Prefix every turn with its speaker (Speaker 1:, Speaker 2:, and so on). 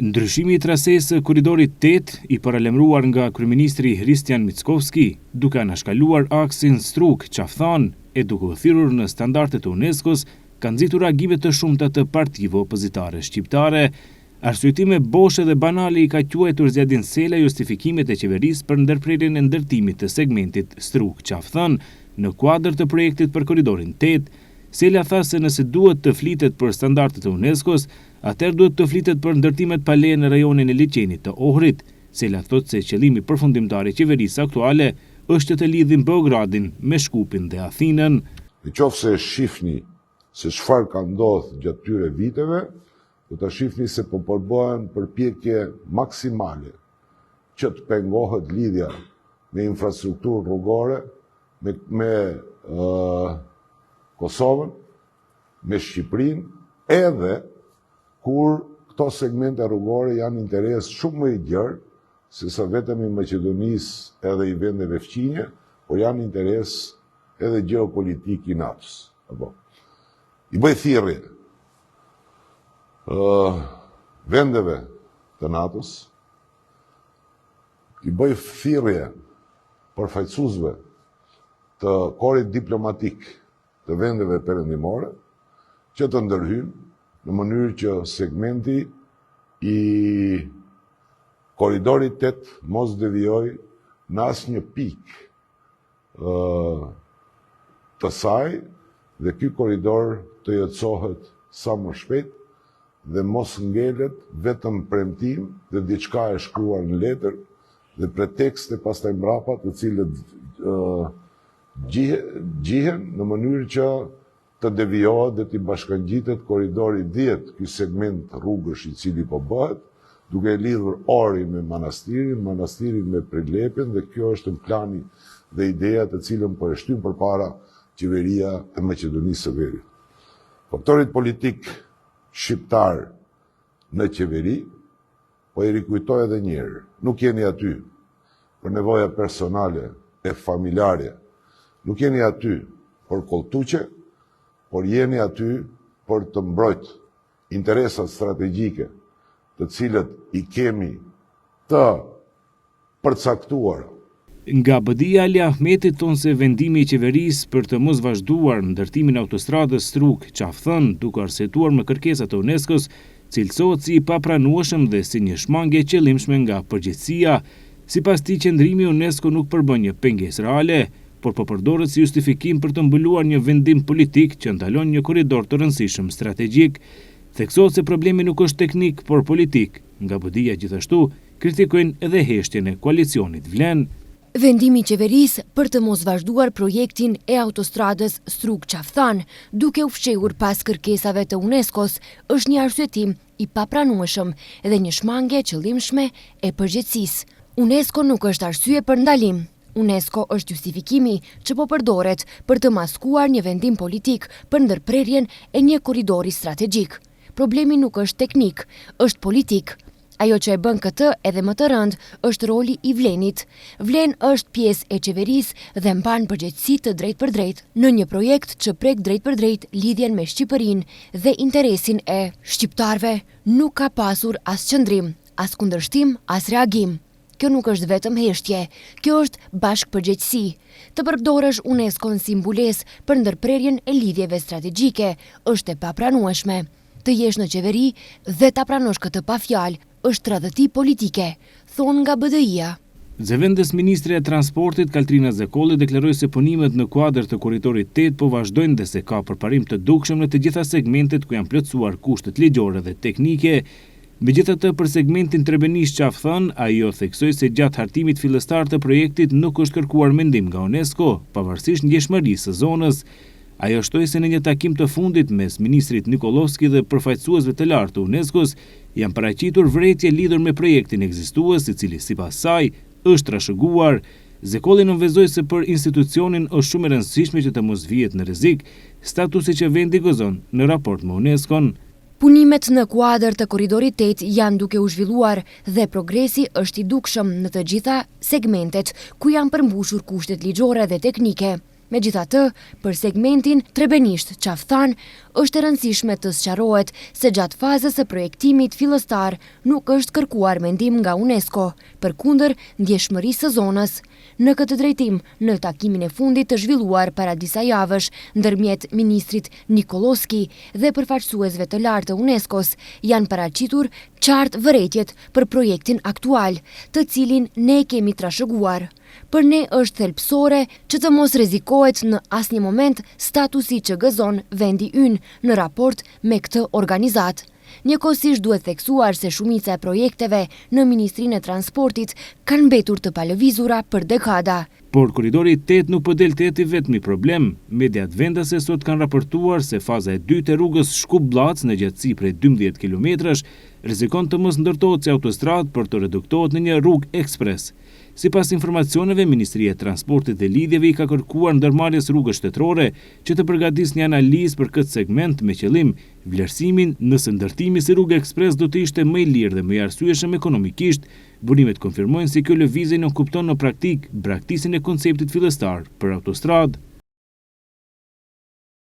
Speaker 1: Ndryshimi i trasesë së korridorit 8 i paralemruar nga kryeministri Hristijan Mickovski, duke anashkaluar aksin Struk-Qafthan e duke u thirrur në standardet e UNESCO-s, ka nxitur reagime të shumta të partive opozitare shqiptare. Arsyetime boshe dhe banale i ka quajtur Zjadin Sela justifikimet e qeverisë për ndërprerjen e ndërtimit të segmentit Struk-Qafthan në kuadër të projektit për korridorin 8. Sela tha se nëse duhet të flitet për standardet e UNESCO-s, atëherë duhet të flitet për ndërtimet pa leje në rajonin e liçenit të Ohrit. Sela thotë se qëllimi përfundimtar i qeverisë aktuale është të lidhin Beogradin me Shkupin dhe Athinën.
Speaker 2: Nëse shihni se çfarë ka ndodhur gjatë këtyre viteve, do ta shihni se po përbohen përpjekje maksimale që të pengohet lidhja me infrastrukturë rrugore me Kosovën, me Shqipërinë, edhe kur këto segmente rrugore janë interes shumë më i gjerë se sa vetëm i Maqedonisë edhe i vendeve fqinje, por janë interes edhe gjeopolitik i NATO-s. I bëj thirrje vendeve të NATO-s, i bëj thirrje përfaqësuesve të korit diplomatik të vendeve perëndimore që të ndërhyjnë në mënyrë që segmenti i korridorit 8 mos devijoj në asnjë pikë të saj dhe ky korridor të jetësohet sa më shpejt dhe mos ngelet vetëm premtim dhe diçka e shkruar në letër dhe pretekste pastaj mbrapa të cilët gjihen në mënyrë që të devijohet dhe të bashkangjitet korridori 10, ky segment rrugësh i cili po bëhet, duke lidhur Ohrin me manastirin me Prilepin, dhe kjo është në plani dhe ideja të cilën po e shtyn përpara qeveria e Maqedonisë së Veriut. Faktorit politik shqiptar në qeveri, po i rikujtoj edhe një herë, nuk jeni aty për nevoja personale e familjare, nuk jeni aty për koltuqe, por jeni aty për të mbrojt interesat strategjike të cilët i kemi të përcaktuara.
Speaker 1: Nga BDI Ali Ahmeti thonë se vendimi i qeverisë për të mos vazhduar ndërtimin e autostradës Struk-Qafthan, duke arsyetuar me kërkesat e UNESCO-s, cilësohet si i papranueshëm dhe si një shmangje e qëllimshme nga përgjegjësia. Sipas tij, qendrimi i UNESCO nuk përbën një pengesë reale, por po përdoret si justifikim për të mbuluar një vendim politik që ndalon një korridor të rëndësishëm strategjik. Theksohet se problemi nuk është teknik, por politik. Nga BDI gjithashtu kritikojnë edhe heshtjen e koalicionit Vlen.
Speaker 3: Vendimi i qeverisë për të mos vazhduar projektin e autostradës Struk-Qafthan, duke u fshehur pas kërkesave të UNESCO-s, është një arsyetim i papranueshëm dhe një shmangje e qëllimshme e përgjegjësisë. UNESCO nuk është arsye për ndalim. UNESCO është justifikimi që po përdoret për të maskuar një vendim politik për ndërprerjen e një korridori strategjik. Problemi nuk është teknik, është politik. Ajo që e bën këtë edhe më të rëndë është roli i Vlenit. Vlen është pjesë e qeverisë dhe mban përgjegjësi të drejtë për drejtë në një projekt që prek drejt për drejt lidhjen me Shqipërinë dhe interesin e shqiptarëve. Nuk ka pasur as qëndrim, as kundërshtim, as reagim. Kjo nuk është vetëm heshtje, kjo është bashkëpërgjegjësi. Të përdorësh UNESCO-n si mbulesë për ndërprerjen e lidhjeve strategjike është e papranueshme. Të jesh në qeveri dhe ta pranosh këtë pa fjalë është tradhëti politike, thonë nga BDI-a.
Speaker 1: Zëvendës ministre e transportit Kaltrina Zekolli deklaroi se punimet në kuadër të korridorit 8 po vazhdojnë dhe se ka përparim të dukshëm në të gjitha segmentet ku janë plotësuar kushtet ligjore dhe teknike. Megjithatë, për segmentin Trebenish-Qafthan, ajo theksoi se gjatë hartimit fillestar të projektit nuk është kërkuar mendim nga UNESCO, pavarësisht ndjeshmërisë së zonës. Ajo shtoi se në një takim të fundit mes ministrit Nikolovski dhe përfaqësuesve të lartë të UNESCO-s janë paraqitur vërejtje lidhur me projektin ekzistues, i cili sipas saj është trashëguar. Zekolli nënvezoi se për institucionin është shumë e rëndësishme që të mos vihet në rrezik statusi që vendi gëzon në raport me UNESCO-n.
Speaker 3: Punimet në kuadër të korridorit 8 janë duke u zhvilluar dhe progresi është i dukshëm në të gjitha segmentet ku janë përmbushur kushtet ligjore dhe teknike. Megjithatë, për segmentin Trebenisht-Qafthan është e rëndësishme të sqarohet se gjatë fazës së projektimit fillestar nuk është kërkuar mendim nga UNESCO, përkundër ndjeshmërisë së zonës. Në këtë drejtim, në takimin e fundit të zhvilluar para disa javësh ndërmjet ministrit Nikoloski dhe përfaqësuesve të lartë të UNESCO-s, janë paraqitur qartë vërejtjet për projektin aktual, të cilin ne kemi trashëguar. Për ne është thelpsore që të mos rrezikohet në asnjë moment statusi që gëzon vendi ynë në raport me këtë organizat. Njëkohësisht duhet theksuar se shumica e projekteve në Ministrinë e Transportit kanë mbetur të palëvizura për dekada.
Speaker 1: Por koridori 8 nuk po del të jetë i vetmi problem. Mediat vendase sot kanë raportuar se faza e dytë e rrugës Shkup-Blac në gjatësi prej 12 kilometrash rrezikon të mos ndërtohet si autostradë për të reduktohet në një rrugë ekspres. Sipas informacioneve, Ministria e Transportit dhe Lidhjeve i ka kërkuar ndërmarrjes rrugës shtetërore që të përgatisë një analizë për këtë segment me qëllim vlerësimin nëse ndërtimi si rrugë ekspres do të ishte më i lirë dhe më i arsyeshëm ekonomikisht. Burimet konfirmojnë se kjo lëvizje nuk kupton në praktik braktisjen e konceptit fillestar për autostradë.